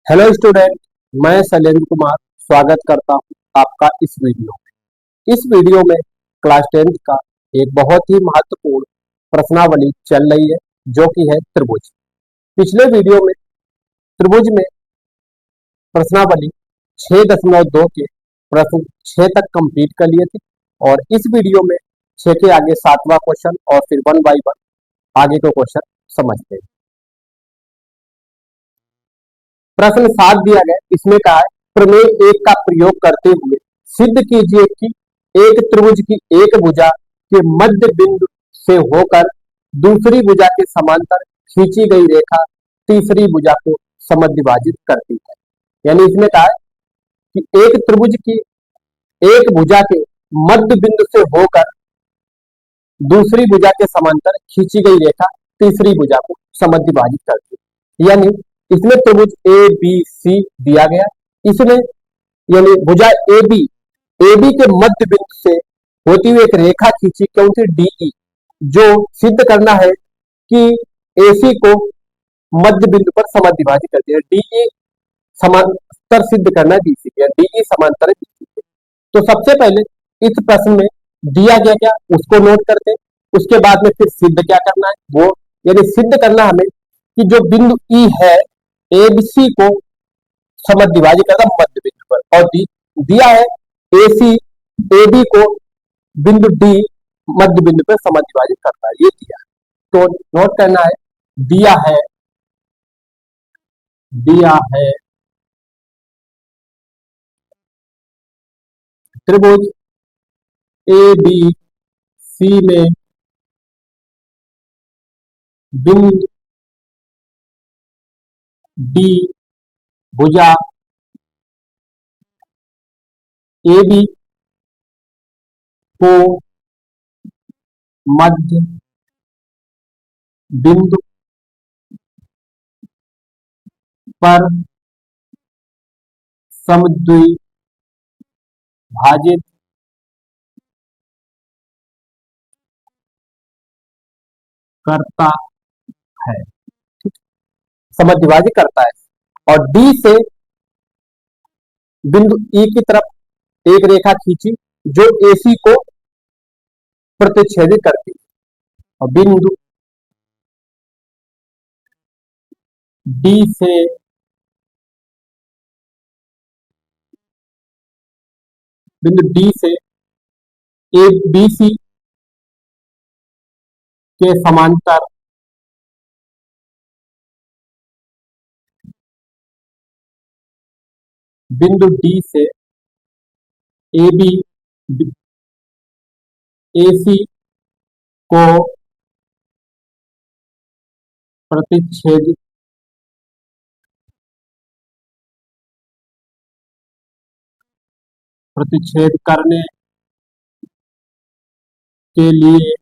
Hello student. मैं शैलेंद्र कुमार स्वागत करता हूं आपका इस वीडियो में। इस वीडियो में क्लास 10th का एक बहुत ही महत्वपूर्ण प्रश्नावली चल रही है जो कि है त्रिभुज। पिछले वीडियो में त्रिभुज में प्रश्नावली 6.2 के प्रश्न 6 तक कंप्लीट कर लिए थे और इस वीडियो में 6 के आगे 7वां क्वेश्चन और फिर 1 बाय 1 आगे के क्वेश्चन समझते हैं। प्रश्न 7 दिया गया, इसमें कहा है प्रमेय 1 का प्रयोग करते हुए सिद्ध कीजिए कि एक त्रिभुज की एक भुजा के मध्य बिंदु से होकर दूसरी भुजा के समांतर खींची गई रेखा तीसरी भुजा को समद्विभाजित करती है। यानी इसमें कहा है कि एक त्रिभुज की एक भुजा के मध्य बिंदु से होकर दूसरी भुजा के समांतर खींची गई रेखा तीसरी भुजा को समद्विभाजित करती है। यानी इसमें त्रिभुज ए बी सी दिया गया, इसमें यानी भुजा ए बी के मध्य बिंदु से होती हुई एक रेखा खींची कौन सी डीई, जो सिद्ध करना है कि एसी को मध्य बिंदु पर समद्विभाजित करती है। डीई समांतर सिद्ध करना है बीसी के, डीई समांतर है बीसी के। तो सबसे पहले इस प्रश्न में दिया गया क्या उसको नोट करते हैं, उसके बाद में फिर सिद्ध क्या करना है वो, यानी सिद्ध करना हमें कि जो बिंदु ई है एबीसी को समद्विभाजित करता मध्य बिंदु पर, और दिया है एसी एबी को बिंदु डी मध्य बिंदु पर समद्विभाजित करता है, ये दिया है। तो नोट करना है, दिया है त्रिभुज ए बी सी में बिंदु डी भुजा ए बी को मध्य बिंदु पर समद्विभाजित करता है, समद्विभाजित करता है। और डी से बिंदु ई की तरफ एक रेखा खींची जो एसी को प्रतिच्छेदित करती है, और डी से बिंदु डी से ए बी सी के समांतर बिंदु डी से ए बी एसी को प्रतिच्छेदित प्रतिच्छेद करने के लिए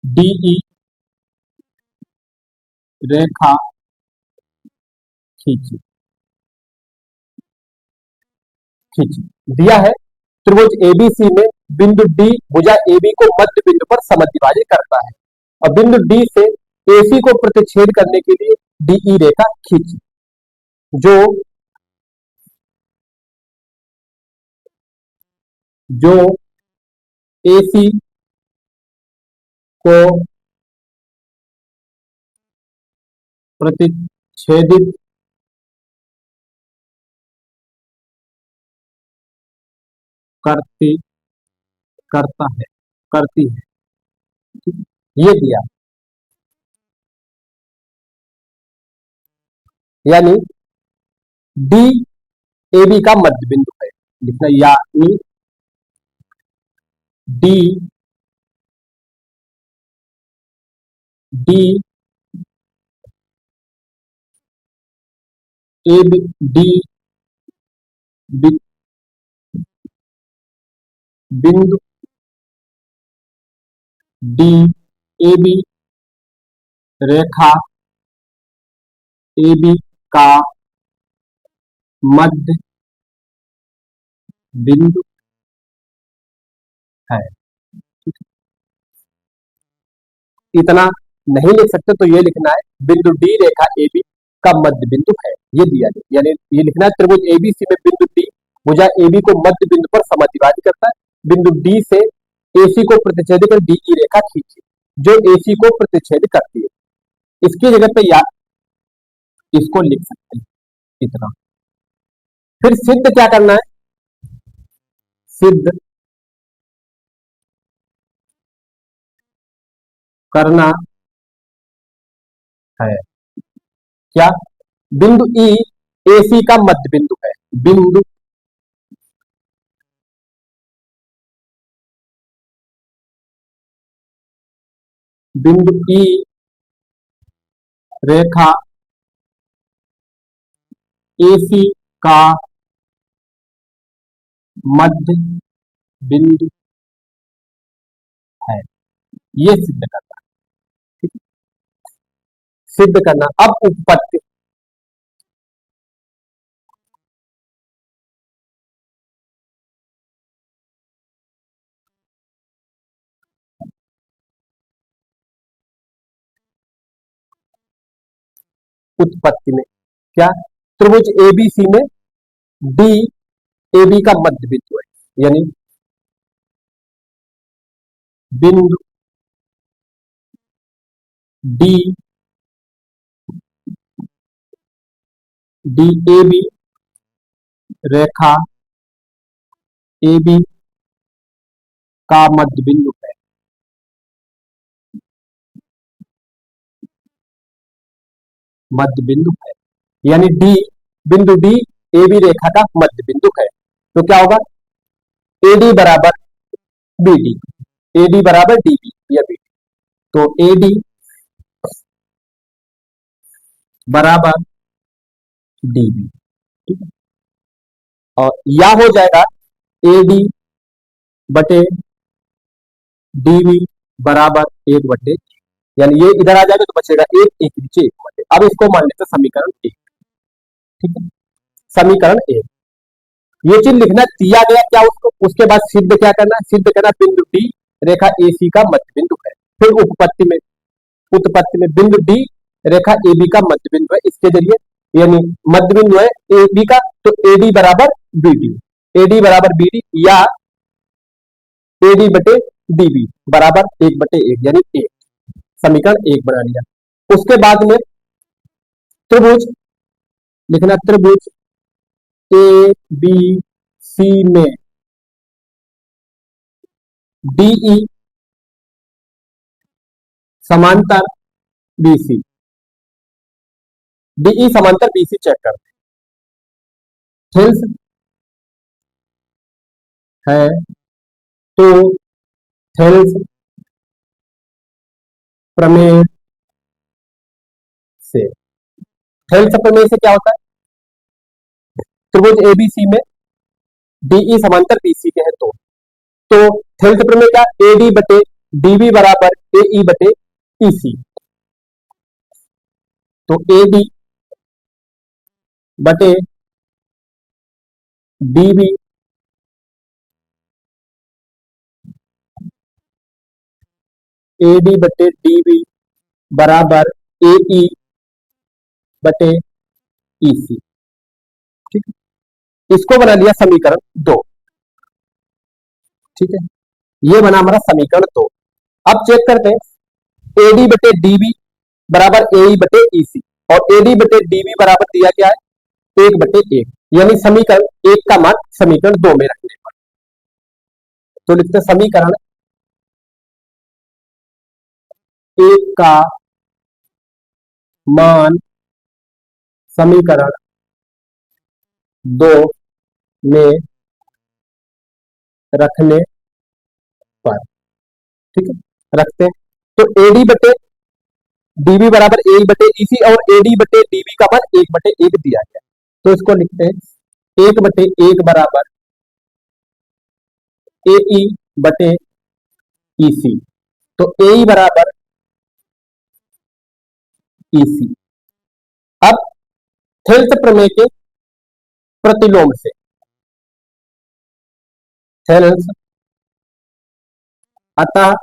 डीई रेखा खींची खींची दिया है त्रिभुज एबीसी में बिंदु डी भुजा एबी को मध्य बिंदु पर समद्विभाजित करता है, और बिंदु डी से एसी को प्रतिच्छेद करने के लिए डीई रेखा खींची जो जो एसी को प्रतिच्छेदित करती करता है करती है, ये दिया। यानी डी ए बी का मध्य बिंदु है, लिखना यानी D D A B D बिंदु डी ए बी रेखा ए बी का मध्य बिंदु है। इतना नहीं लिख सकते तो ये लिखना है बिंदु डी रेखा ए बी का मध्य बिंदु है, ये दिया गया। यानी ये लिखना है त्रिभुज एबीसी में बिंदु डी भुजा एबी को मध्य बिंदु पर समद्विभाजित करता है। बिंदु डी से एसी को प्रतिच्छेद कर डी की रेखा खींची जो एसी को प्रतिच्छेद करती है। इसकी जगह पे या इसको लिख सकते हैं इतना। फिर सिद्ध क्या करना है, सिद्ध करना है क्या, बिंदु ई एसी का मध्य बिंदु है। बिंदु बिंदु ई रेखा एसी का मध्य बिंदु है, ये सिद्ध करना। ठीक है? सिद्ध करना। अब उत्पत्ति, उत्पत्ति में क्या, त्रिभुज एबीसी में डी एबी का मध्य बिंदु है। यानी बिंदु डी डी ए बी रेखा ए बी का मध्य बिंदु है। मध्य बिंदु है यानी डी, बिंदु डी ए बी रेखा का मध्य बिंदु है। तो क्या होगा, एडी बराबर बी डी, एडी बराबर डी बी या बी डी। तो एडी बराबर डी बी, ठीक है। और या हो जाएगा एडी बटे डीबी बराबर 1/, यानी ये इधर आ जाएगा तो बचेगा एक नीचे 1/। अब इसको मान लेते हैं समीकरण 1, ठीक है। समीकरण 1 ये चीज लिखना दिया गया क्या उसको, उसके बाद सिद्ध क्या करना है, सिद्ध करना बिंदु डी रेखा एसी का मध्य बिंदु है। फिर उत्पत्ति में बिंदु डी रेखा ए बी का मध्य बिंदु है, इसके जरिए यानी मध्य बिंदु है ए बी का, तो एडी बराबर बी डी, एडी बराबर बी डी या एडी बटे डीबी बराबर 1/1 यानी 1। समीकरण 1 बना लिया। उसके बाद में त्रिभुज लिखना, त्रिभुज ए बी सी में डीई समांतर बीसी, डीई समांतर बीसी चेक करते हैं। हिल्स है तो हिल्स प्रमेय से, हिल्स प्रमेय से क्या होता है, त्रिभुज एबीसी में डीई समांतर बीसी के है तो हिल्स प्रमेय क्या, एडी बटे डीबी बराबर एई बटे ईसी। तो एडी बटे डीबी एडी बटे डीबी बराबर एई बटे ईसी, ठीक है। इसको बना लिया समीकरण 2, ठीक है। ये बना हमारा समीकरण 2। अब चेक करते हैं एडी बटे डीबी बराबर एई बटे ईसी, और एडी बटे डीबी बराबर दिया क्या है 1/1, यानी समीकरण 1 का मान समीकरण 2 में रखने पर। तो लिखते हैं समीकरण 1 का मान समीकरण 2 में रखने पर, ठीक है, रखते हैं। तो एडी बटे डीबी बराबर ए बटे ईसी और एडी बटे डीबी का मान 1/1 दिया गया, तो इसको लिखते हैं 1/1 बराबर एई बटे ईसी। तो एई बराबर ईसी। अब थेल्स प्रमेय के प्रतिलोम से, थेल्स अतः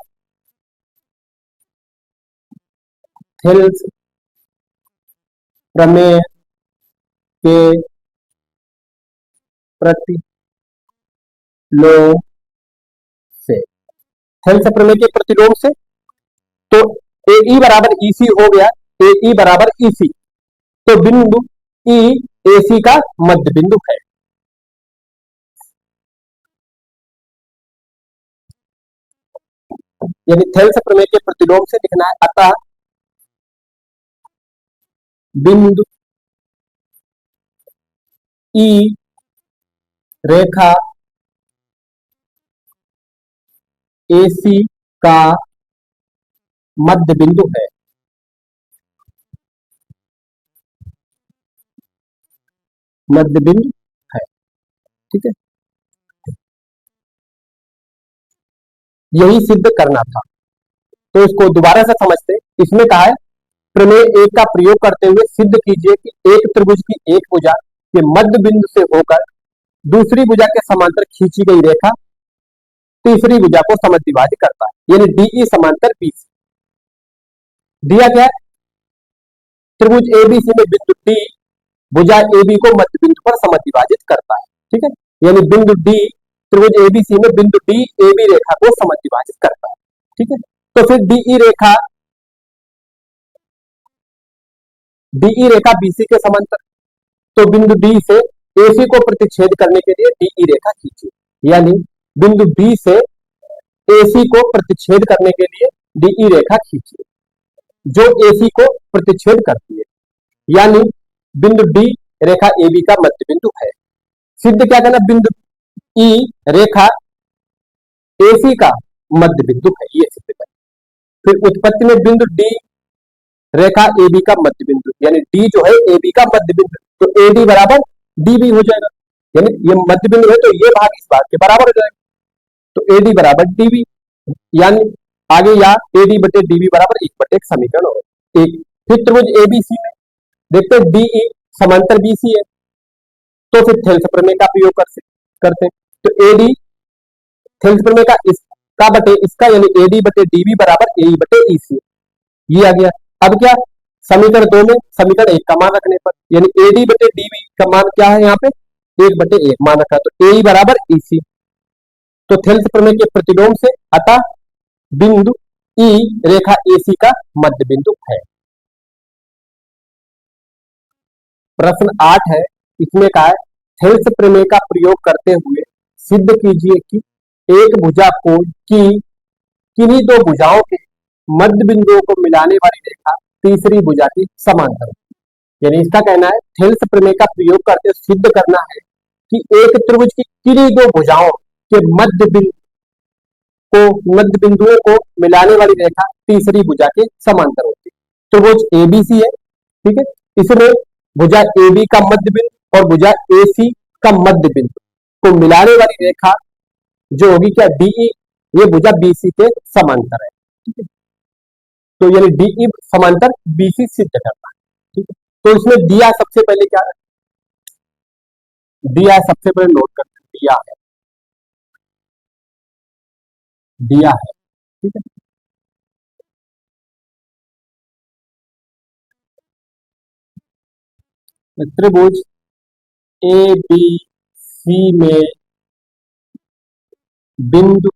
थेल्स प्रमेय के प्रतिलोम से, थेल्स प्रमेय के प्रतिलोम से, तो ए ई बराबर ई सी हो गया, ए ई बराबर ई सी, तो बिंदु ई ए सी का मध्य बिंदु है। यानी थेल्स प्रमेय के प्रतिलोम से लिखना है, अतः बिंदु ई रेखा एसी का मध्य बिंदु है। मध्य बिंदु है, ठीक है, यही सिद्ध करना था। तो इसको दोबारा से समझते, इसमें कहा है प्रमेय एक का प्रयोग करते हुए सिद्ध कीजिए कि एक त्रिभुज की एक भुजा के मध्य बिंदु से होकर दूसरी भुजा के समांतर खींची गई रेखा तीसरी भुजा को समद्विभाजित करता है, यानी डीई समांतर बीसी। दिया गया त्रिभुज एबीसी में बिंदु डी भुजा एबी को मध्य बिंदु पर समद्विभाजित करता है, ठीक है, यानी बिंदु डी त्रिभुज एबीसी में बिंदु डी एबी रेखा को समद्विभाजित करता है, ठीक है। तो फिर डीई रेखा बीसी के समांतर, तो बिंदु डी से एसी को प्रतिच्छेद करने के लिए डीई रेखा खींचिए, यानी बिंदु डी से एसी को प्रतिच्छेद करने के लिए डीई रेखा खींचिए जो एसी को प्रतिच्छेद करती है, यानी बिंदु डी रेखा एबी का मध्य बिंदु है। सिद्ध क्या करना, बिंदु ई रेखा एसी का मध्य बिंदु है, ये सिद्ध करना। फिर उत्पत्ति में बिंदु डी रेखा एबी का मध्य बिंदु, यानी डी जो है एबी का मध्य बिंदु, तो एडी बराबर डी भी हो जाएगा, यानी ये मध्य बिंदु है तो ये भाग इस भाग के बराबर हो जाएगा, तो एडी बराबर डीबी, यानी आगे या एडी बटे डीबी बराबर एक बटे एक समीकरण हो एक। फिर त्रिभुज एबीसी में देखते हैं डीई समांतर बीसी है, तो फिर थेल्स प्रमेय का प्रयोग करते हैं, तो एडी थेल्स प्रमेय का इसका बटे इसका, यानी एडी बटे डीबी बराबर एई बटे ईसी, ये आ गया। अब क्या, समीकरण 2 में समीकरण 1 का मान रखने पर, यानी एडी बटे डीबी का मान क्या है यहाँ पे 1 बटे 1 मान रखा, तो एई बराबर ईसी, तो थेल्स प्रमेय के प्रतिलोम से अतः बिंदु ई रेखा एसी का मध्य बिंदु है। प्रश्न 8 है, इसमें कहा है थेल्स प्रमेय का प्रयोग करते हुए सिद्ध कीजिए कि एक भुजा को की किन्हीं दो भुजाओं के मध्य बिंदुओं को मिलाने वाली रेखा तीसरी भुजा के समांतर होती है। यानी इसका कहना है थेल्स प्रमेय का प्रयोग करते हुए सिद्ध करना है कि एक त्रिभुज की किन्हीं दो भुजाओं के मध्य बिंदुओं को मिलाने वाली रेखा तीसरी भुजा के समांतर होती है। त्रिभुज एबीसी है, ठीक है, इसमें भुजा एबी का मध्य बिंदु और भुजा एसी का मध्य बिंदु को मिलाने वाली रेखा जो होगी क्या डीई, ये भुजा बीसी के समांतर है, ठीक है, तो यानी डीई समांतर बीसी सिद्ध करना है, ठीक है। तो इसमें दिया सबसे पहले क्या है, दिया सबसे पहले नोट करते हैं, दिया है, ठीक है, त्रिभुज ए बी सी में बिंदु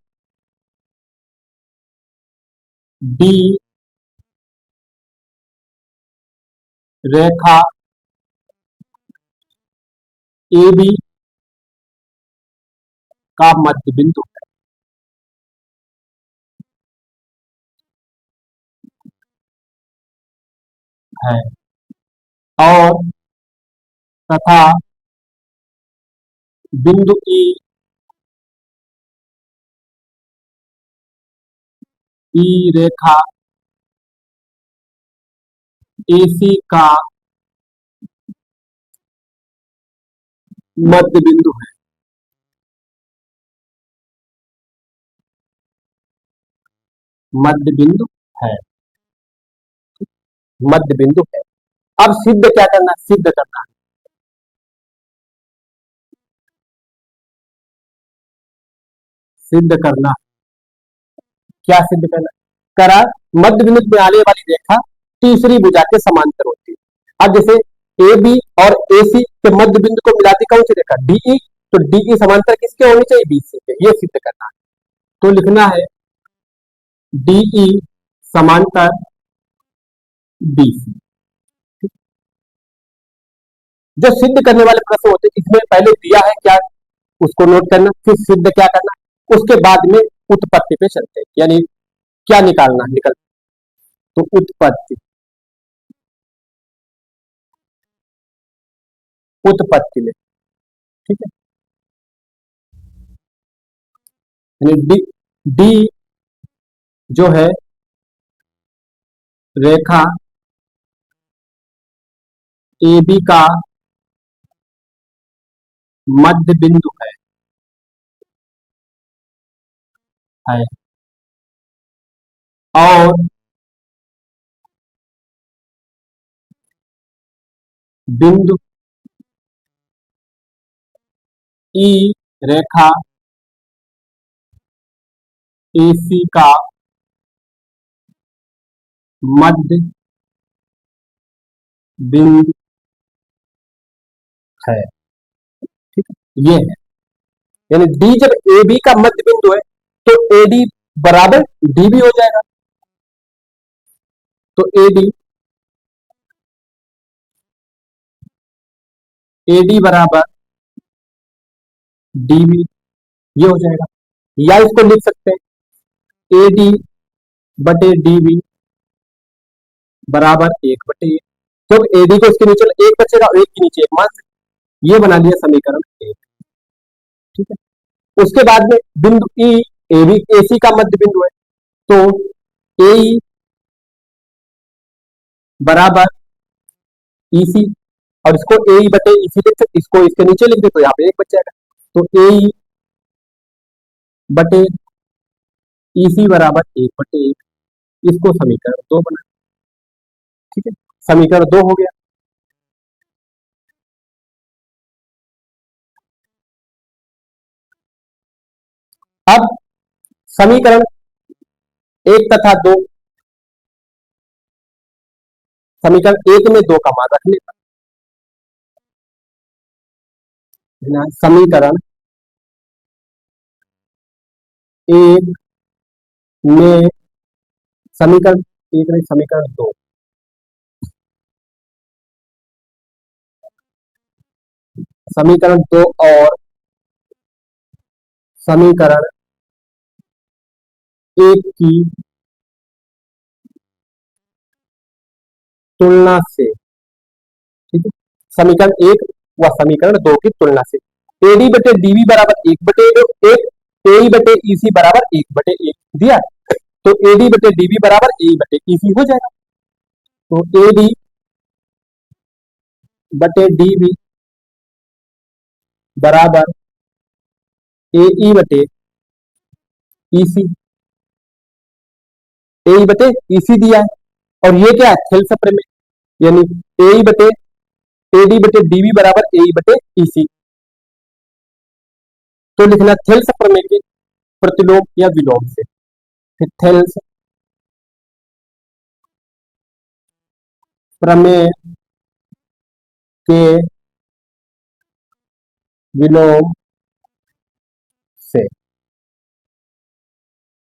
डी रेखा ए बी का मध्य बिंदु है और तथा बिंदु ई रेखा एसी का मध्य बिंदु है। मध्य बिंदु है, मध्य बिंदु है। अब सिद्ध क्या करना, सिद्ध करना है, सिद्ध करना, क्या सिद्ध करना करा, मध्य बिंदु में आने वाली रेखा तीसरी भुजा के समांतर होती है। अब जैसे ए बी और ए सी के मध्य बिंदु को मिलाती कौन सी रेखा, डीई, तो डीई समांतर किसके होनी चाहिए, बी सी के, ये सिद्ध करना है। तो लिखना है डीई समांतर बी सी। जो सिद्ध करने वाले प्रश्न होते हैं इसमें पहले दिया है क्या उसको नोट करना, फिर सिद्ध क्या करना, उसके बाद में उत्पत्ति पे चलते हैं, यानी क्या निकालना निकल, तो उत्पत्ति, उत्पत्ति में, ठीक है, यानी डी, डी जो है रेखा ए बी का मध्य बिंदु है और बिंदु ई रेखा एसी का मध्य बिंदु है, ठीक है, ये है, यानी डी जब ए बी का मध्य बिंदु है तो ए डी बराबर डी भी हो जाएगा, तो ए डी बराबर डी बी, ये हो जाएगा, या इसको लिख सकते हैं ए डी बटे डी बी बराबर एक बटे एक, तो ए डी को इसके नीचे एक बचेगा और एक के नीचे एक, मान ये बना लिया समीकरण एक, ठीक है। उसके बाद में बिंदु ई ए बी ए सी का मध्य बिंदु है, तो ए बराबर ई सी, और इसको ए बटे ई सी लिख सकते, इसको इसके नीचे लिख दे तो यहाँ पे एक बच जाएगा, तो ए बटे ई सी बराबर एक बटे एक, इसको समीकरण दो बना, ठीक है, समीकरण दो हो गया। अब समीकरण एक तथा दो, समीकरण एक में दो का मान रख लेता, समीकरण एक में, समीकरण एक में समीकरण दो, समीकरण दो और समीकरण एक की तुलना से, ठीक है, समीकरण एक व समीकरण दो की तुलना से एडी बटे डीबी बराबर एक बटे एक, ए बटे ईसी बराबर एक बटे एक दिया, तो एडी बटे डीबी बराबर ए बटे ईसी हो जाएगा, तो एडी बटे डीबी बराबर ए ई बटे ईसी, ए बटे ईसी दिया है, और ये क्या है थेल्स प्रमेय, यानी ए बटे एडी बटे डीबी बराबर ए बटे ईसी, तो लिखना थेल्स प्रमेय के प्रतिलोम या विलोम से, फिर थेल्स प्रमेय के विलोम से,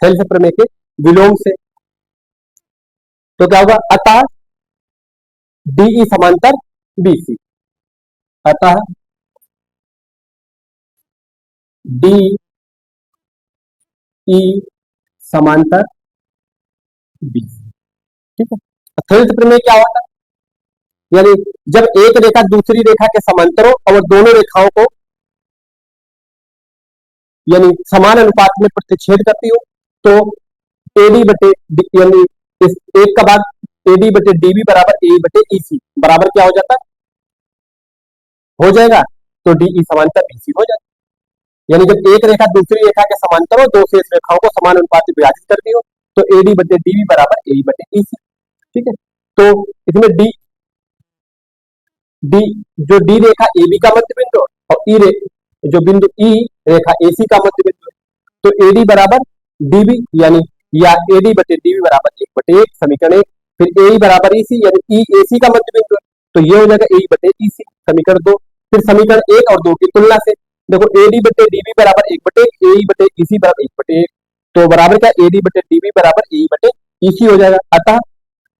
थेल्स प्रमेय के विलोम से, तो क्या होगा, अतः डीई समांतर बीसी, अतः डी ई समांतर बीसी, ठीक है। थेल्स प्रमेय क्या होता है, यानी जब एक रेखा दूसरी रेखा के समांतर हो और दोनों रेखाओं को यानी समान अनुपात में प्रतिच्छेद करती हो, तो एडी बटे यानी इस एक का बाद एडी बटे डीबी बराबर ए बटे ईसी बराबर क्या हो जाता है, हो जाएगा, तो डीई समांतर बीसी हो जाता है, यानी जब एक रेखा दूसरी रेखा के समांतर हो, दो शेष रेखाओं को समान अनुपात में विभाजित करती हो, तो एडी बटे डीबी बराबर ए बटे ईसी, ठीक है। तो इसमें डी डी जो डी रेखा ए बी का मध्य बिंदु और ई रे जो बिंदु ई रेखा एसी का मध्य बिंदु है, तो एडी बराबर डीबी यानी या एडी बटे डीबी बराबर एक बटे एक, समीकरण एक, फिर ए बराबर ई सी, यानी ई ए सी का मध्य बिंदु है, तो ये हो जाएगा ए बटे ई सी, समीकरण दो। फिर समीकरण एक और दो की तुलना से देखो, ए डी बटे डी बी बराबर एक बटे ए ई बटे ई सी बराबर एक बटे एक, तो बराबर क्या, ए डी बटे डी बी बराबर ए ई बटे ई सी हो जाएगा। अतः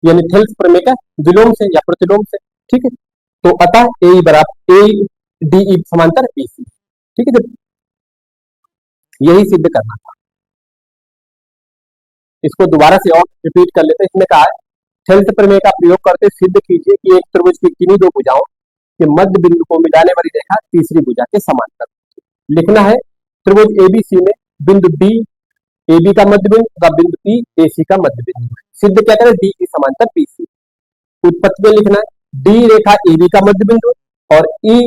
यानी थेल्स प्रमेय का विलोम से या प्रतिलोम से, ठीक है। तो अतः ए बराबर ए डी ई समांतर बी सी, ठीक है। यही सिद्ध करना था। इसको दोबारा से और रिपीट कर लेते हैं। इसमें कहा है थेल्स प्रमेय का प्रयोग करते सिद्ध कीजिए कि एक त्रिभुज की किन्हीं दो भुजाओं के मध्य बिंदु को मिलाने वाली रेखा तीसरी भुजा के समांतर। लिखना है त्रिभुज एबीसी में बिंदु डी ए बी का मध्य बिंदु तथा बिंदु ई ए सी का मध्य बिंदु है। सिद्ध क्या करें, डी की समांतर बी सी। उत्पत्ति में लिखना है डी रेखा ए बी का मध्य बिंदु और ई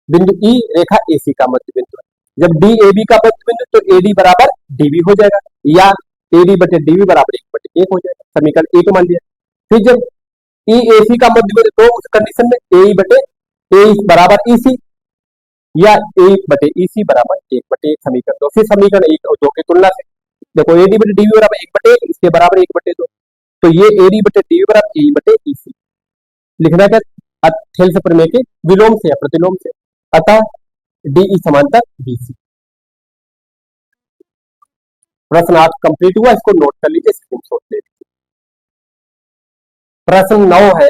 बिंदु ई रेखा ए सी का मध्य बिंदु है। जब डी ए बी का मध्य बिंदु तो ए डी बराबर डी बी हो जाएगा, या ए डी बटे डी बी बराबर एक बटे एक हो जाएगा, समीकरण एक मान लिया। फिर जब ई ए सी का मध्य बिंदु तो उस कंडीशन में ए बटे ए बराबर ई सी या ए बटे ई सी बराबर एक बटे एक, समीकरण दो। फिर समीकरण एक और दो की तुलना से देखो, ए डी बटे डी बी बराबर एक बटे एक, इसके बराबर एक बटे दो, तो ये ए डी बटे डी बी बराबर ए बटे ई सी। लिखना क्या, थेल्स प्रमेय के विलोम से या प्रतिलोम से। अतः डी ई समांतर बी सी। प्रश्न 8 कंप्लीट हुआ, इसको नोट कर लीजिए, स्क्रीनशॉट ले लीजिए। प्रश्न 9 है,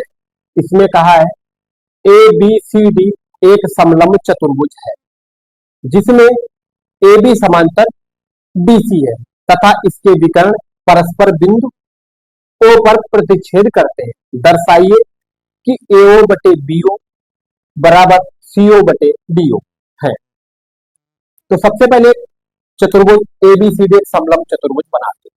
इसमें कहा है ए बी सी डी एक समलंब चतुर्भुज है जिसमें ए बी समांतर डी सी है तथा इसके विकर्ण परस्पर बिंदु ओ पर प्रतिच्छेद करते हैं। दर्शाइए कि एओ बटे बीओ बराबर सीओ बटे डीओ है। तो सबसे पहले चतुर्भुज एबीसीडी एक समलंब चतुर्भुज बनाते हैं।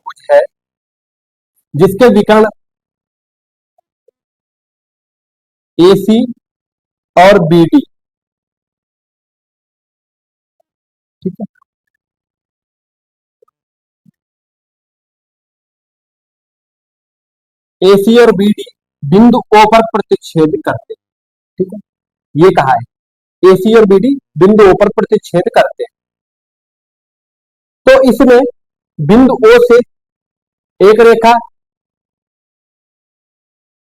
कुछ है जिसके विकर्ण ए सी और बी डी, ठीक है। ए सी और बी डी बिंदु ओ पर प्रतिच्छेद करते हैं, ठीक है। ये कहा है ए सी और बी डी बिंदु ओ पर प्रतिच्छेद करते हैं। तो इसमें बिंदु ओ से एक रेखा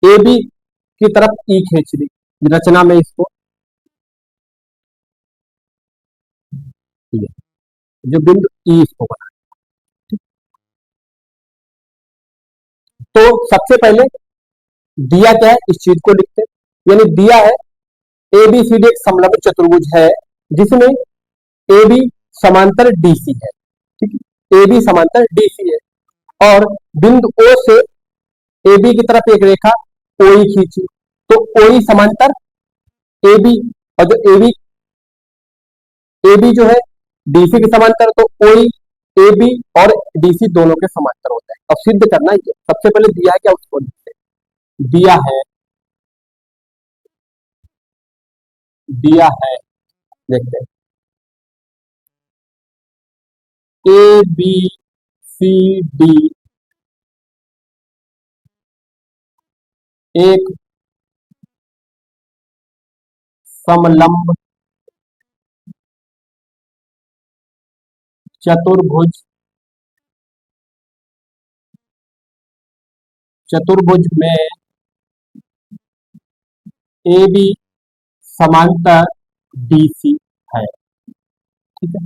ए बी की तरफ ई खींच दी, रचना में इसको जो बिंदु ई इसको बना। तो सबसे पहले दिया क्या है इस चीज को लिखते हैं, यानी दिया है ए बी सी डी एक समलंब चतुर्भुज है जिसमें ए बी समांतर डी सी है, ठीक है। ए बी समांतर डी सी है और बिंदु ओ से ए बी की तरफ एक रेखा ओई खींची, तो ओई समांतर ए बी, और जो ए बी जो है डीसी के समांतर, तो ओई ए बी और डीसी दोनों के समांतर होता है। अब सिद्ध करना है, सबसे पहले दिया है क्या उसको लिखते हैं। दिया है देखते हैं ए बी सी डी एक समलंब चतुर्भुज चतुर्भुज में ए बी समांतर डीसी है, ठीक है।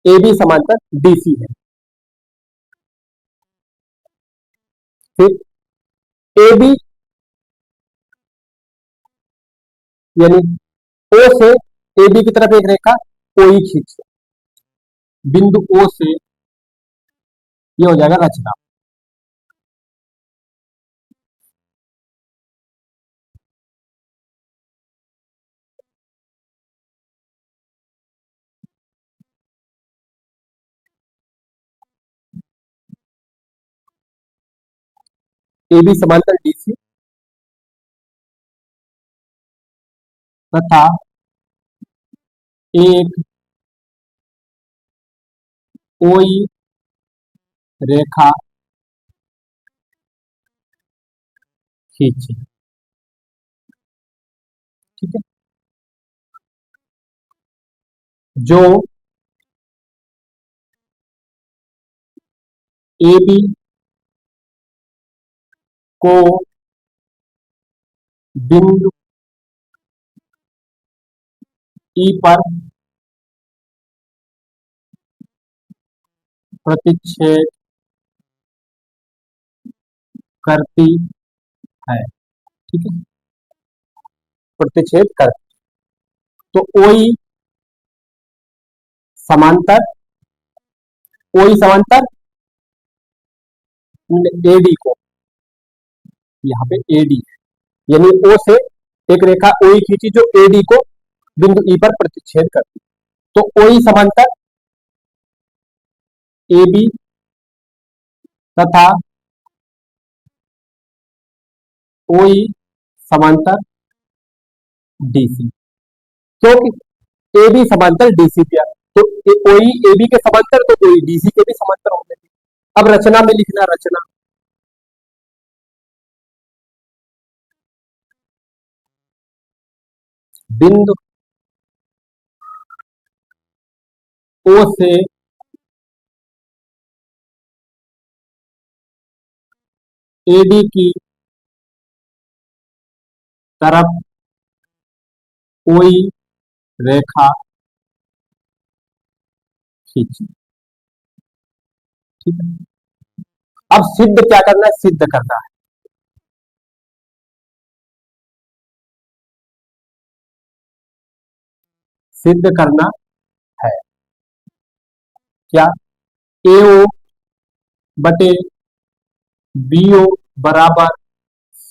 ए बी समांतर डीसी है। फिर ए बी यानी ओ से ए बी की तरफ एक रेखा ओई खींच, बिंदु ओ से ये हो जाएगा रचना। ए बी समांतर डीसी तथा एक OE रेखा खींची। ठीक है, जो AB को बिंदु E पर प्रतिच्छेद करती है। ठीक है, प्रतिच्छेद कर, तो OE समांतर, OE समांतर AD को, यहाँ पे AD यानी O से एक रेखा OE खींची जो AD को बिंदु E पर प्रतिच्छेद करती, तो OE समांतर AB तथा OE समांतर DC, क्योंकि AB समांतर DC दिया, तो OE AB के समांतर तो OE DC के भी समांतर हो गए। अब रचना में लिखना, रचना बिंदु O से AD की तरफ OE रेखा खींची। ठीक है, अब सिद्ध क्या करना है, सिद्ध करना है, सिद्ध करना है क्या, AO बटे BO बराबर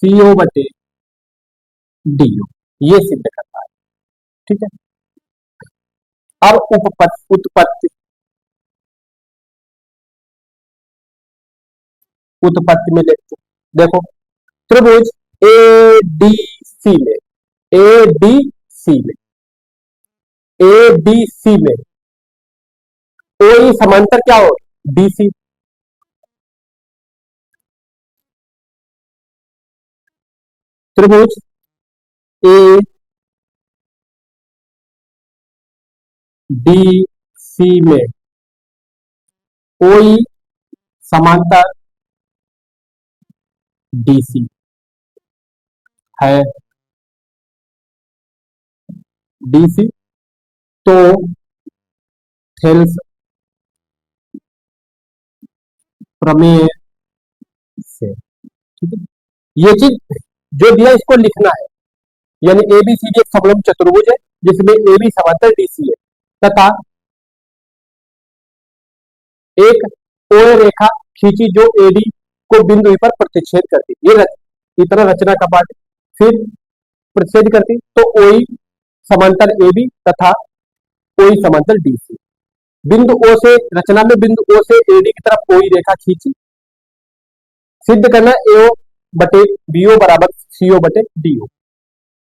CO बटे DO, ये सिद्ध करना है। ठीक है, अब उत्पत्ति उत्पत्ति में देखते, देखो त्रिभुज ADC में, ADC में, ADC में OE समांतर क्या हो, DC, त्रिभुज ADC में OE समांतर DC है, DC, तो थेल्स प्रमेय से। ठीक है, ये चीज जो दिया इसको लिखना है, यानी ABCD एक समलंब चतुर्भुज है जिसमें AB समांतर DC है तथा एक OA रेखा खींची जो AD को बिंदु E पर प्रतिच्छेद करती, ये इतना रचना का पाठ। फिर प्रतिच्छेद करती तो OE समांतर AB तथा OE समांतर DC, बिंदु O से, रचना में बिंदु O से AD की तरफ OE रेखा खींची, सिद्ध करना AO बटे BO बराबर CO बटे DO।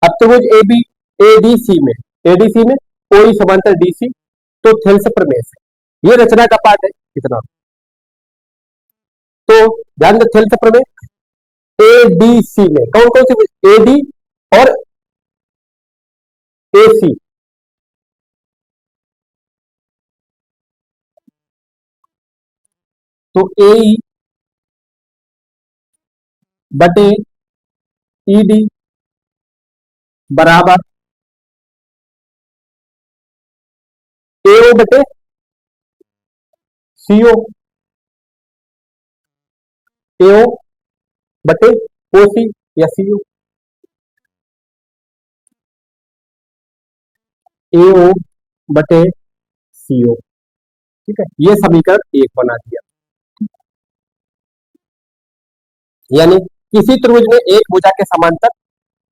अब त्रिभुज AB ADC में OE समांतर DC, तो थेल्स प्रमेय से, ये रचना का पाठ है इतना। तो ध्यान दे, थेल्स प्रमेय ADC में कौन कौन सी, AD और AC, तो AE बटे ED बराबर AO बटे CO, AO बटे OC या CO, AO बटे CO। ठीक है, ये समीकरण 1 बना दिया, यानी किसी त्रिभुज में एक भुजा के समांतर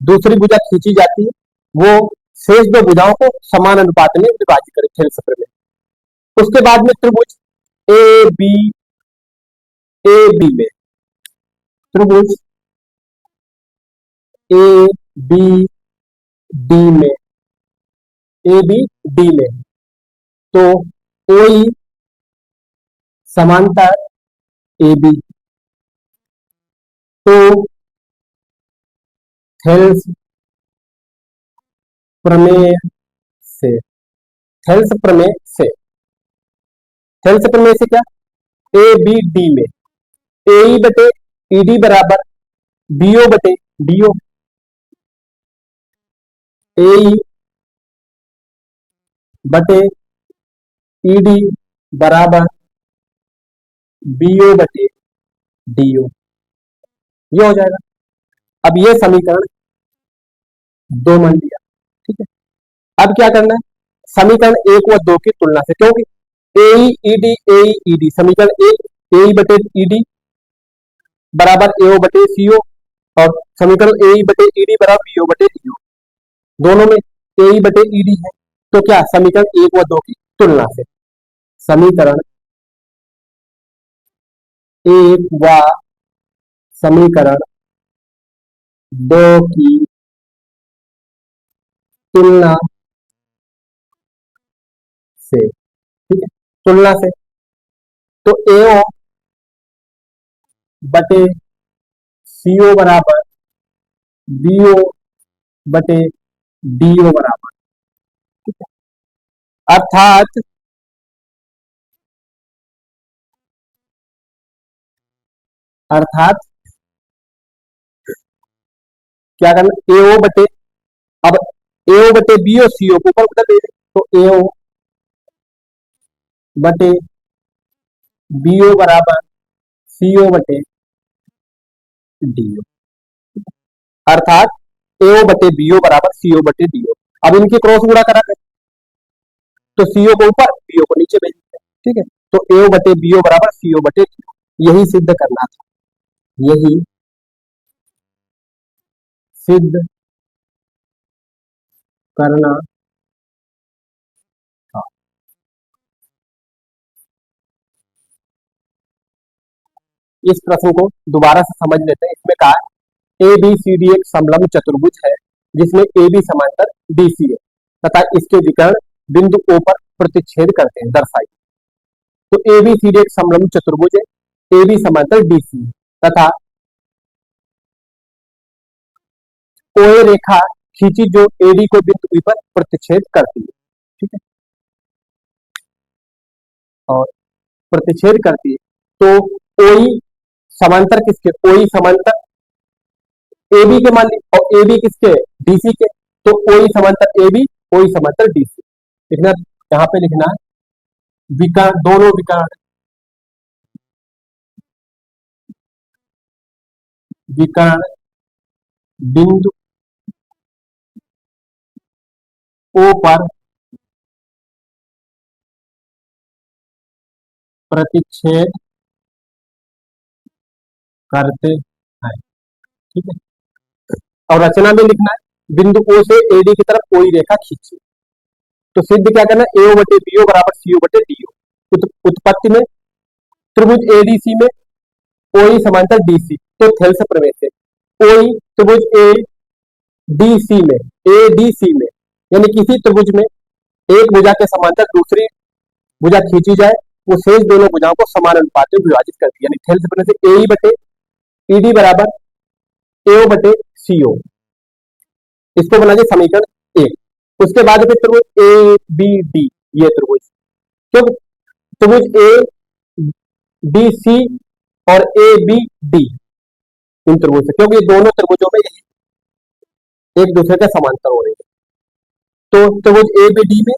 दूसरी भुजा खींची जाती है, वो शेष दो भुजाओं को समान अनुपात में विभाजित करे, थेल्स प्रमेय। उसके बाद में त्रिभुज ए बी में, त्रिभुज ए बी डी में ए बी डी में है, तो ओई समांतर ए बी, तो थेल्स प्रमेय से, थेल्स प्रमेय से, थेल्स प्रमेय से क्या, ए बी डी में ए ई बटे ई डी बराबर बीओ बटे डीओ, ए ई बटे ई डी बराबर बीओ बटे डीओ, ये हो जाएगा। अब ये समीकरण दो मान लिया, ठीक है। अब क्या करना है, समीकरण एक व दो की तुलना से, क्योंकि ए डी समीकरण एक ए बटे ई डी बराबर एओ बटे सीओ, और समीकरण ए बटे ई डी बराबर बीओ बटे डीओ, दोनों में ए बटे ई डी है, तो क्या समीकरण एक व दो की तुलना से, समीकरण एक व समीकरण दो की तुलना से, ठीक है, तुलना से, तो एओ बटे सीओ बराबर बीओ बटे डीओ बराबर, ठीक है, अर्थात अर्थात क्या करना, एओ बटे, अब एओ बटे बीओ सीओ को ऊपर बदल दे, तो एओ बटे बीओ बराबर सीओ बटे डीओ, अर्थात एओ बटे बीओ बराबर सीओ बटे डीओ। अब इनकी क्रॉस गुणा करा करें, तो सीओ को ऊपर बीओ को नीचे भेज देते हैं, ठीक है, तो एओ बटे बीओ बराबर सीओ बटे डीओ, यही सिद्ध करना था, यही सिद्ध करना था। इस प्रश्न को दोबारा से समझ लेते हैं। इसमें कहा ए बी सी डी एक समलंब चतुर्भुज है जिसमें ए बी समांतर डी सी है तथा इसके विकर्ण बिंदु ओ पर प्रतिच्छेद करते हैं, दर्शाइए। तो ए बी सी डी एक समलंब चतुर्भुज है, ए बी समांतर डी सी है तथा ओए रेखा खींची जो एडी को बिंदु बी पर प्रतिच्छेद करती है, ठीक है, और प्रतिच्छेद करती है, तो ओई समांतर किसके, ओई समांतर ए बी के मान ली, और ए बी किसके, डीसी के, तो ओई समांतर ए बी, ओई समांतर डीसी लिखना, यहां पे लिखना है विकर्ण, दोनों विकर्ण, विकर्ण बिंदु ओ पर प्रतिच्छेद करते हैं, ठीक है, और रचना में लिखना है बिंदु ओ से एडी की तरफ कोई रेखा खींची, तो सिद्ध क्या करना है, एओ बटे बीओ बराबर सीओ बटे डीओ, उत्पत्ति में त्रिभुज एडीसी में ओई समांतर डीसी, तो थेल्स प्रमेय से ओई त्रिभुज ए डीसी में, ए डी सी में, यानी किसी त्रिभुज में एक भुजा के समांतर दूसरी भुजा खींची जाए, वो शेष दोनों भुजाओं को समान अनुपात में विभाजित करती है, यानी थेल्स प्रमेय से ए बटे ईडी बराबर एओ बटे सीओ, इसको बना दिया समीकरण एक। उसके बाद फिर त्रिभुज ए बी डी, ये त्रिभुज, तो त्रिभुज ए डी सी और ए बी डी, इन त्रिभुज से, क्योंकि ये दोनों त्रिभुजों में एक दूसरे के समांतर हो रहे हैं, तो त्रिभुज ए बी डी में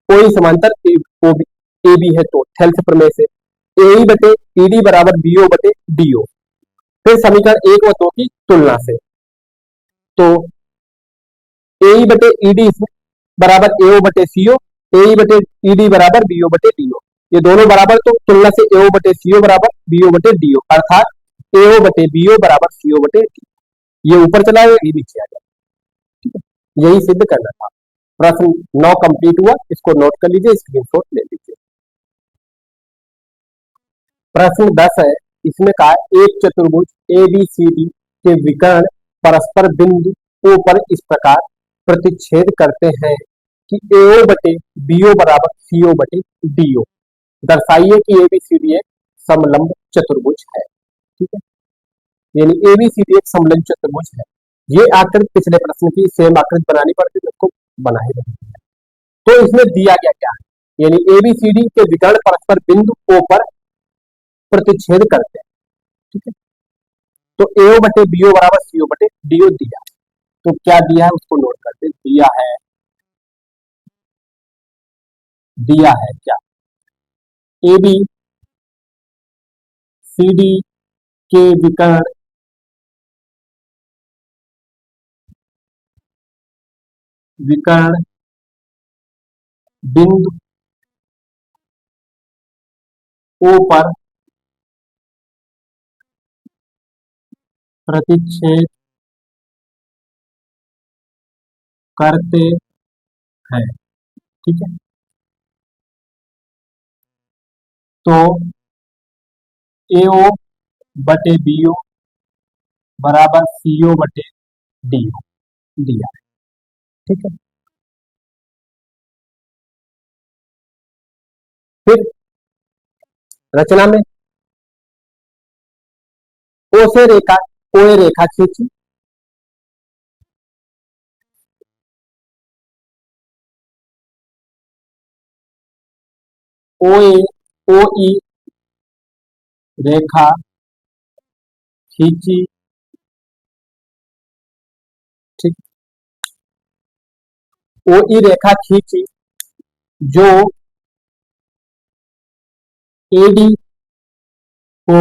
कोई समांतर ए बी है, तो थेल्स प्रमेय से ए बटे ईडी बराबर बीओ बटे डीओ, फिर समीकरण एक व दो की तुलना से, तो ए बटे ईडी बराबर एओ बटे सीओ, ए बटे ईडी बराबर बीओ बटे डीओ, ये दोनों बराबर, तो तुलना से एओ बटे सीओ बराबर बीओ बटे डीओ, अर्थात एओ बटे बीओ बराबर सीओ बटे डी, ये ऊपर चला गया, ये नीचे आ गया, ठीक है, यही सिद्ध करना था। प्रश्न 9 कंप्लीट हुआ, इसको नोट कर लीजिए, स्क्रीनशॉट ले लीजिए। प्रश्न 10 है, इसमें कहा एक चतुर्भुज ए बी सी डी के विकर्ण परस्पर बिंदु ओ पर इस प्रकार प्रतिच्छेद करते हैं कि एओ बटे बीओ बराबर सीओ बटे डीओ। दर्शाइए कि एबीसीडी एक समलंब चतुर्भुज है। ठीक है, यानी एबीसीडी एक समलंब चतुर्भुज है। ये आकृति पिछले प्रश्न की सेम आकृति बनानी पड़ती है, उसको बना ही नहीं है। तो इसमें दिया गया क्या है, यानी एबीसीडी के विकर्ण परस्पर बिंदु ओ पर प्रतिच्छेद करते हैं। ठीक है, तो एओ बटे बीओ बराबर सीओ बटे डीओ दिया। तो क्या दिया है उसको नोट करते, दिया है क्या, ए बी सी डी के विकर्ण बिंदु ओ पर प्रतिच्छेद करते हैं। ठीक है, तो एओ बटे बीओ बराबर सीओ बटे डीओ दिया है। ठीक है, फिर रचना में ओ से रेखा ओए रेखा खींची, ओए ओ ई रेखा खींची। ठीक, ओ ई रेखा खींची जो एडी को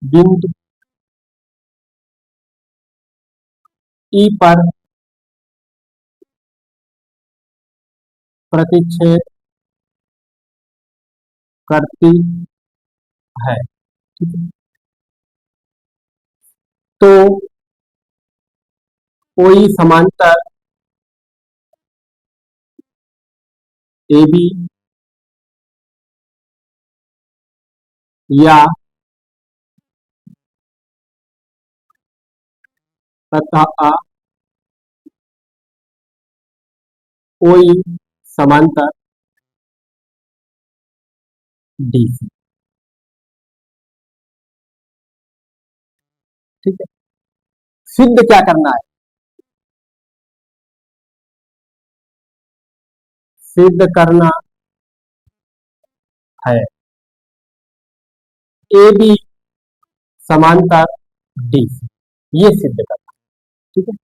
बिंदु ई पर प्रतिच्छेद करती है। ठीक है, तो कोई समांतर ए बी या तथा कोई समांतर डी सी। ठीक है, सिद्ध क्या करना है, सिद्ध करना है ए बी समांतर डी सी, ये सिद्ध करना। ठीक है,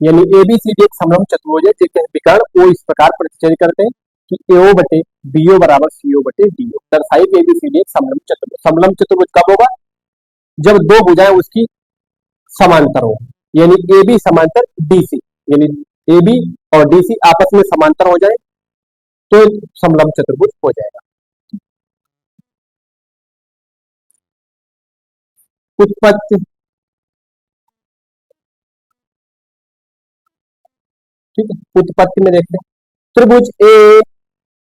यानी एबीसीडी एक समलंब चतुर्भुज है जिसके विकर्ण ओ इस प्रकार प्रतिच्छेद करते हैं कि एओ बटे बीओ बराबर सीओ बटे डीओ। दर्शाई कि एबीसीडी एक समलंब चतुर्भुज। समलंब चतुर्भुज कब होगा, जब दो भुजाएं उसकी समांतर हो, यानी ए बी समांतर डी सी, यानी ए बी और डी सी आपस में समांतर हो जाए तो समलंब चतुर्भुज हो जाएगा। उत्पत्ति, ठीक है, उत्पत्ति में देखते हैं त्रिभुज ए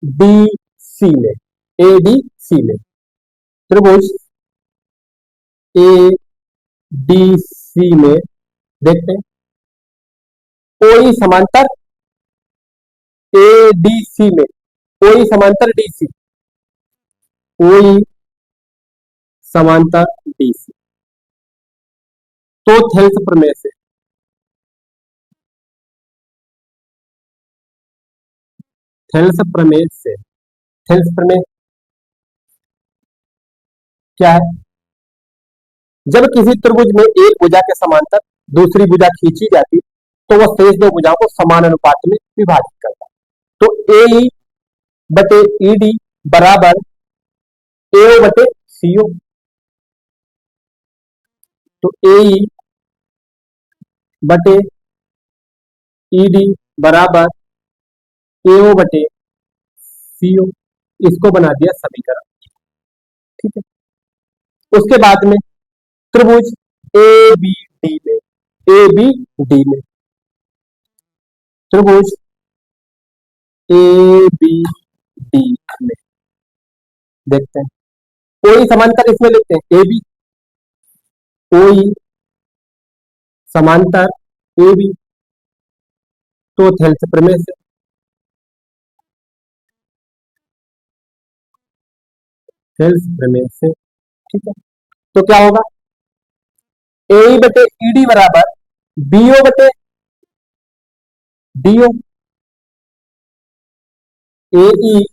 डी सी में, ए डी सी में त्रिभुज ए डी सी में देखते हैं कोई समांतर ए डी सी में, कोई समांतर डी सी, कोई समांतर डी सी, तो थेल्स प्रमेय से, थेल्स प्रमेय से, थेल्स प्रमेय क्या है, जब किसी त्रिभुज में एक भुजा के समांतर दूसरी भुजा खींची जाती तो वह शेष दो भुजाओं को समान अनुपात में विभाजित करता। तो ए बटे ई डी बराबर एओ बटे सीओ, तो ए बटे ई डी बराबर एओ बटे सीओ, इसको बना दिया समीकरण। ठीक है, उसके बाद में त्रिभुज ए बी डी में, ए बी डी में त्रिभुज ए बी डी में देखते हैं कोई समांतर, इसमें लिखते हैं ए बी, कोई समांतर ए बी, तो थेल्स प्रमेय से, थेल्स प्रमेय से। ठीक है, तो क्या होगा, ए बटे ईडी बराबर बीओ बटे डीओ। ए ई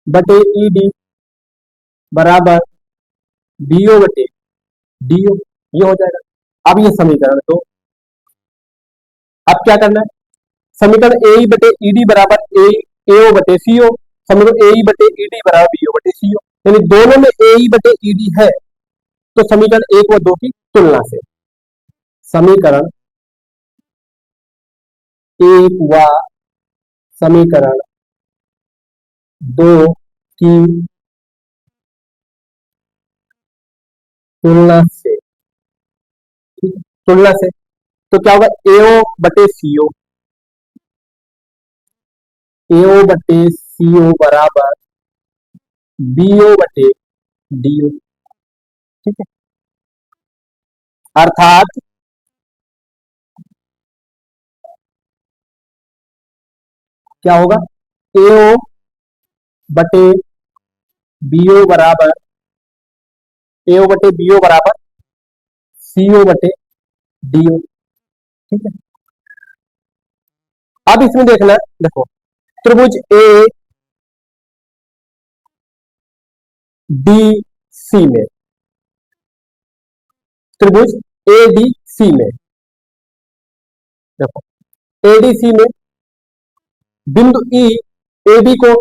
बटे ईडी बराबर बीओ बटे डीओ, ये हो जाएगा। अब ये समीकरण, तो अब क्या करना है, समीकरण ए बटे ईडी बराबर ए एओ बटे सीओ, समीकरण ए बटे ईडी बराबर बीओ बटे सीओ, यानी दोनों में ए बटे ईडी है, तो समीकरण 1 व 2 की तुलना से समीकरण 1 व समीकरण 2 की तुलना से, तुलना से, तो क्या होगा, एओ बटे सीओ, एओ बटे सीओ बराबर बीओ बटे डीओ। ठीक है, अर्थात क्या होगा, एओ बटे बीओ बराबर, एओ बटे बीओ बराबर सीओ बटे डीओ। ठीक है, अब इसमें देखना, देखो त्रिभुज ए डी सी में, त्रिभुज ए डी सी में, देखो एडीसी में बिंदु ई ए बी को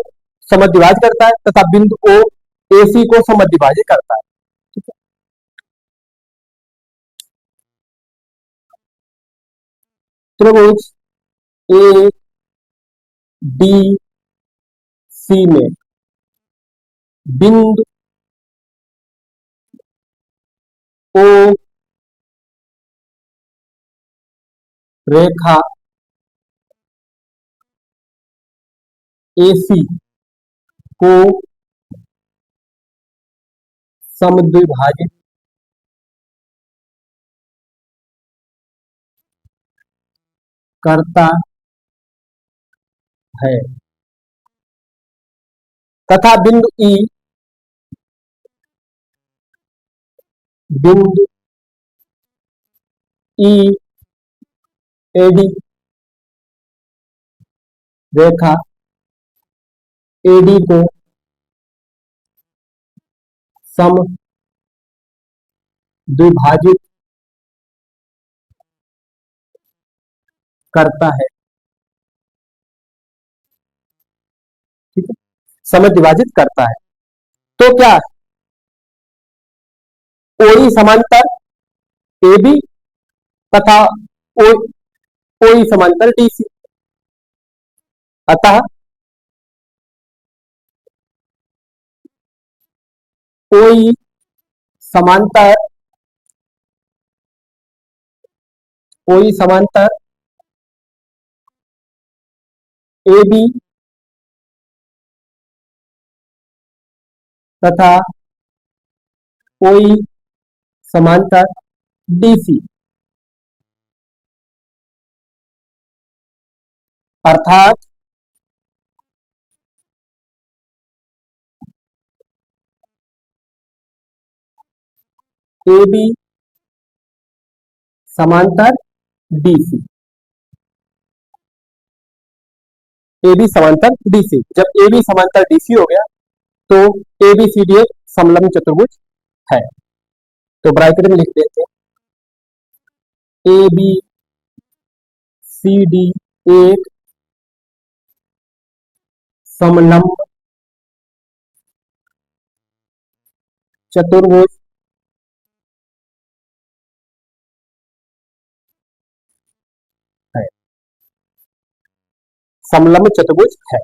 समद्विभाजित करता है तथा बिंदु ओ ए सी को समद्विभाजित करता है। ठीक है, त्रिभुज ए डी सी में बिंदु ओ रेखा एसी को समद्विभाजित करता है तथा बिंदु ई, बिंदु ई एडी रेखा एडी को सम द्विभाजित करता है। ठीक है, समद्विभाजित करता है, तो क्या ओई समांतर ए बी तथा ओई समांतर डीसी, अतः ओई समांतर, ओई समांतर ए बी तथा ओई समांतर डीसी, अर्थात ए बी समांतर डीसी, ए बी समांतर डीसी, जब ए बी समांतर डीसी हो गया तो ए बी सी डी एक समलंब चतुर्भुज है। तो ब्रैकेट में लिख देते हैं ए बी सी डी एक समलंब चतुर्भुज है, समलंब चतुर्भुज है।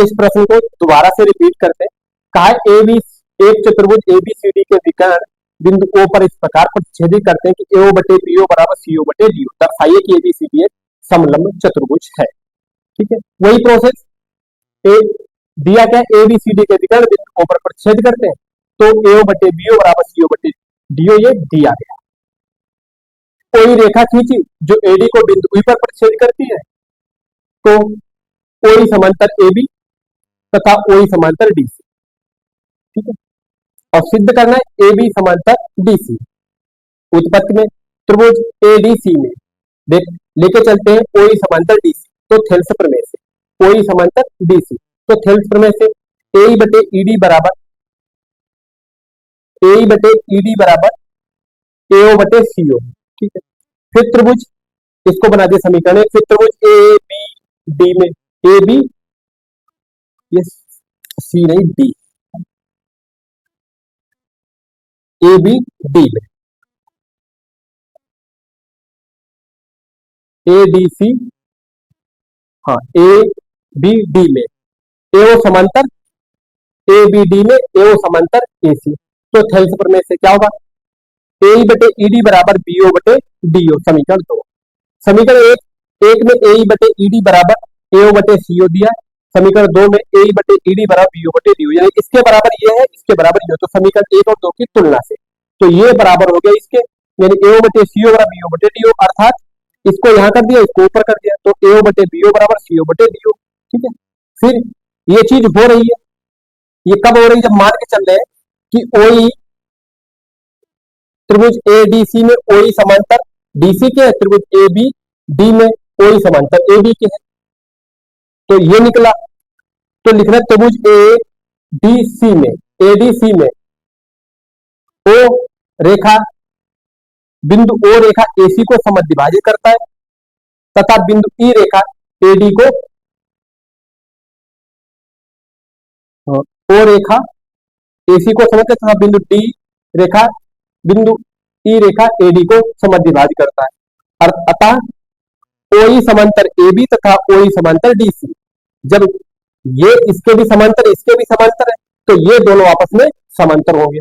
इस प्रश्न को दोबारा से रिपीट करते हैं, कहा ए बी, एक चतुर्भुज ए बी सी डी के विकर्ण बिंदु ओ पर इस प्रकार प्रतिच्छेदित करते हैं कि एओ बटे बीओ बराबर सीओ बटे डीओ, दर्शाइए कि ए बी सी डी एक समलंब चतुर्भुज है। ठीक है, वही प्रोसेस, ए दिया क्या, ए बी सी डी के विकर्ण बिंदु ओ पर प्रतिच्छेद करते हैं, तो एओ बटे बीओ बराबर सीओ बटे डीओ ये दिया गया। कोई रेखा खींची जो एडी को बिंदु ई पर प्रतिच्छेद करती है, तो ओई समांतर AB तथा ओई समांतर DC। ठीक है, और सिद्ध करना है AB समांतर DC। उत्पत्ति में त्रिभुज ADC में देख लेके चलते हैं ओई समांतर DC, तो थेल्स प्रमेय से ओई समांतर DC, तो थेल्स प्रमेय से AE बटे ED बराबर AO बटे CO। ठीक है, फिर त्रिभुज इसको बना दिया समीकरण, फिर त्रिभुज ABD में AB ये C नहीं D, ABD में ADC, हाँ ABD में AO समांतर ABD में AO समांतर AC। तो थेल्स प्रमेय से क्या होगा, AE बटे ED बराबर BO बटे DO। समीकरण 2। समीकरण एक में AE बटे ED बराबर AO बटे CO दिया, समीकरण 2 में AE बटे ED बराबर BO बटे DO, यानी इसके बराबर ये है, इसके बराबर ये हो, तो समीकरण 1 और 2 की तुलना से तो ये बराबर हो गया इसके, यानी AO बटे CO बराबर BO बटे DO, अर्थात इसको यहां कर दिया, इसको ऊपर कर दिया, तो AO बटे BO बराबर CO बटे DO। ठीक है, फिर ये चीज हो रही है, ये कब हो रही है, जब मान के चल रहे हैं कि OE त्रिभुज ADC में OE समांतर DC के है, त्रिभुज ABD में OE समांतर AB के है, तो ये निकला। तो लिखना त्रिभुज ADC में O रेखा बिंदु O रेखा AC को समद्विभाजित करता है तथा बिंदु E रेखा AD को O रेखा AC को समझते तथा बिंदु E रेखा AD को समद्विभाजित करता है। अतः OE समांतर AB तथा OE समांतर DC, जब ये इसके भी समांतर इसके भी समांतर है, तो ये दोनों आपस में समांतर होंगे,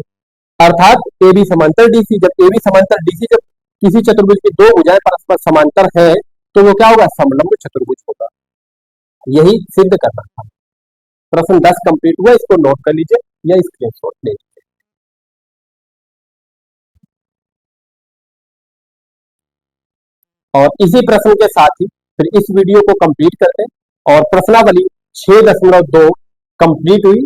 अर्थात AB समांतर DC। जब AB समांतर DC, जब किसी चतुर्भुज की दो भुजाएं परस्पर समांतर है, तो वो क्या होगा, समलंब चतुर्भुज होगा। यही सिद्ध करना था। प्रश्न 10 कंप्लीट हुआ, इसको नोट कर लीजिए या स्क्रीनशॉट ले लीजिए। और इसी प्रश्न के साथ ही फिर इस वीडियो को कंप्लीट करते हैं और प्रश्नावली 6.2 कंप्लीट हुई।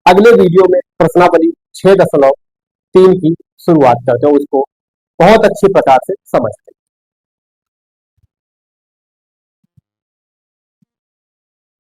अगले वीडियो में प्रश्नावली 6.3 की शुरुआत करते हैं, उसको बहुत अच्छे प्रकार से समझते हैं।